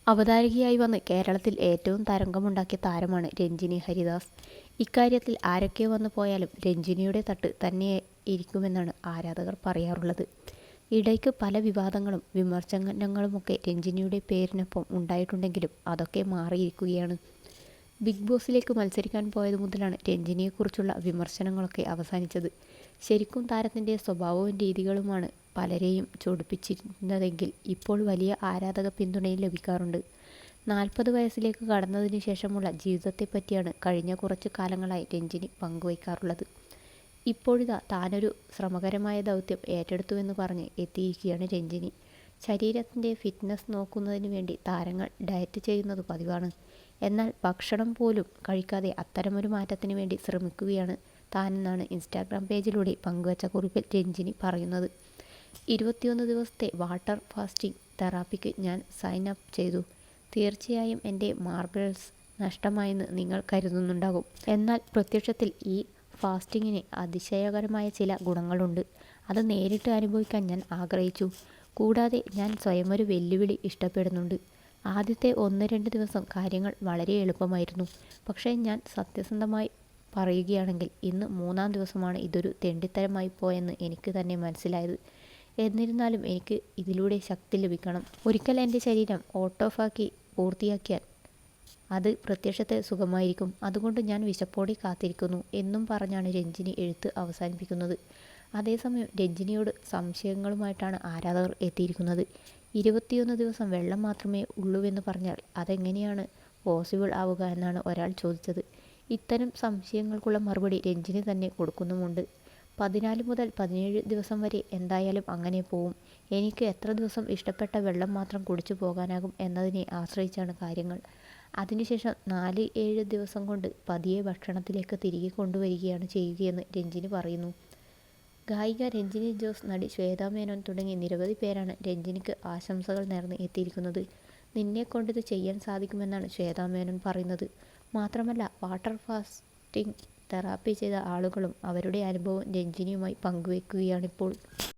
അവതാരകയായി വന്ന് കേരളത്തിൽ ഏറ്റവും തരംഗമുണ്ടാക്കിയ താരമാണ് രഞ്ജിനി ഹരിദാസ്. ഇക്കാര്യത്തിൽ ആരൊക്കെ വന്നു പോയാലും രഞ്ജിനിയുടെ തട്ട് തന്നെ ഇരിക്കുമെന്നാണ് ആരാധകർ പറയാറുള്ളത്. ഇടയ്ക്ക് പല വിവാദങ്ങളും വിമർശനങ്ങളുമൊക്കെ രഞ്ജിനിയുടെ പേരിനൊപ്പം ഉണ്ടായിട്ടുണ്ടെങ്കിലും അതൊക്കെ മാറിയിരിക്കുകയാണ്. ബിഗ് ബോസിലേക്ക് മത്സരിക്കാൻ പോയത് മുതലാണ് രഞ്ജിനിയെക്കുറിച്ചുള്ള വിമർശനങ്ങളൊക്കെ അവസാനിച്ചത്. ശരിക്കും താരത്തിൻ്റെ സ്വഭാവവും രീതികളുമാണ് പലരെയും ചൊടിപ്പിച്ചിരുന്നതെങ്കിൽ ഇപ്പോൾ വലിയ ആരാധക പിന്തുണയും ലഭിക്കാറുണ്ട്. 40 വയസ്സിലേക്ക് കടന്നതിന് ശേഷമുള്ള ജീവിതത്തെപ്പറ്റിയാണ് കഴിഞ്ഞ കുറച്ചു കാലങ്ങളായി രഞ്ജിനി പങ്കുവയ്ക്കാറുള്ളത്. ഇപ്പോഴിതാ താനൊരു ശ്രമകരമായ ദൗത്യം ഏറ്റെടുത്തുവെന്ന് പറഞ്ഞ് എത്തിയിരിക്കുകയാണ് രഞ്ജിനി. ശരീരത്തിൻ്റെ ഫിറ്റ്നസ് നോക്കുന്നതിന് വേണ്ടി താരങ്ങൾ ഡയറ്റ് ചെയ്യുന്നത് പതിവാണ്. എന്നാൽ ഭക്ഷണം പോലും കഴിക്കാതെ അത്തരമൊരു മാറ്റത്തിന് വേണ്ടി ശ്രമിക്കുകയാണ് താനെന്നാണ് ഇൻസ്റ്റാഗ്രാം പേജിലൂടെ പങ്കുവച്ച കുറിപ്പിൽ രഞ്ജിനി പറയുന്നത്. 21 ദിവസത്തെ വാട്ടർ ഫാസ്റ്റിംഗ് തെറാപ്പിക്ക് ഞാൻ സൈൻ അപ്പ് ചെയ്തു. തീർച്ചയായും എൻ്റെ മാർബിൾസ് നഷ്ടമായെന്ന് നിങ്ങൾ കരുതുന്നുണ്ടാകും. എന്നാൽ പ്രത്യക്ഷത്തിൽ ഈ ഫാസ്റ്റിങ്ങിന് അതിശയകരമായ ചില ഗുണങ്ങളുണ്ട്. അത് നേരിട്ട് അനുഭവിക്കാൻ ഞാൻ ആഗ്രഹിച്ചു. കൂടാതെ ഞാൻ സ്വയമൊരു വെല്ലുവിളി ഇഷ്ടപ്പെടുന്നുണ്ട്. ആദ്യത്തെ 1-2 ദിവസം കാര്യങ്ങൾ വളരെ എളുപ്പമായിരുന്നു. പക്ഷേ ഞാൻ സത്യസന്ധമായി പറയുകയാണെങ്കിൽ ഇന്ന് 3-ാം ദിവസമാണ് ഇതൊരു തെണ്ടിത്തരമായി പോയെന്ന് എനിക്ക് തന്നെ മനസ്സിലായത്. എന്നിരുന്നാലും എനിക്ക് ഇതിലൂടെ ശക്തി ലഭിക്കണം. ഒരിക്കൽ എൻ്റെ ശരീരം ഓട്ടോഫാക്കി പൂർത്തിയാക്കിയാൽ അത് പ്രത്യക്ഷത്തിൽ സുഖമായിരിക്കും. അതുകൊണ്ട് ഞാൻ വിശപ്പോടെ കാത്തിരിക്കുന്നു എന്നും പറഞ്ഞാണ് രഞ്ജിനി എഴുത്ത് അവസാനിപ്പിക്കുന്നത്. അതേസമയം രഞ്ജിനിയോട് സംശയങ്ങളുമായിട്ടാണ് ആരാധകർ എത്തിയിരിക്കുന്നത്. 21 ദിവസം വെള്ളം മാത്രമേ ഉള്ളൂവെന്ന് പറഞ്ഞാൽ അതെങ്ങനെയാണ് പോസിബിൾ ആവുക എന്നാണ് ഒരാൾ ചോദിച്ചത്. ഇത്തരം സംശയങ്ങൾക്കുള്ള മറുപടി രഞ്ജിനി തന്നെ കൊടുക്കുന്നുമുണ്ട്. 14 മുതൽ 17 ദിവസം വരെ എന്തായാലും അങ്ങനെ പോവും. എനിക്ക് എത്ര ദിവസം ഇഷ്ടപ്പെട്ട വെള്ളം മാത്രം കുടിച്ചു പോകാനാകും എന്നതിനെ ആശ്രയിച്ചാണ് കാര്യങ്ങൾ. അതിനുശേഷം 4-7 ദിവസം കൊണ്ട് പതിയെ ഭക്ഷണത്തിലേക്ക് തിരികെ കൊണ്ടുവരികയാണ് ചെയ്യുകയെന്ന് രഞ്ജിനി പറയുന്നു. ഗായിക രഞ്ജിനി ജോസ്, നടി ശ്വേതാ മേനോൻ തുടങ്ങി നിരവധി പേരാണ് രഞ്ജിനിക്ക് ആശംസകൾ നേർന്ന് എത്തിയിരിക്കുന്നത്. നിന്നെക്കൊണ്ടിത് ചെയ്യാൻ സാധിക്കുമെന്നാണ് ശ്വേതാ മേനോൻ പറയുന്നത്. മാത്രമല്ല വാട്ടർ ഫാസ്റ്റിംഗ് തെറാപ്പി ചെയ്ത ആളുകളും അവരുടെ അനുഭവം രഞ്ജിനിയുമായി പങ്കുവയ്ക്കുകയാണിപ്പോൾ.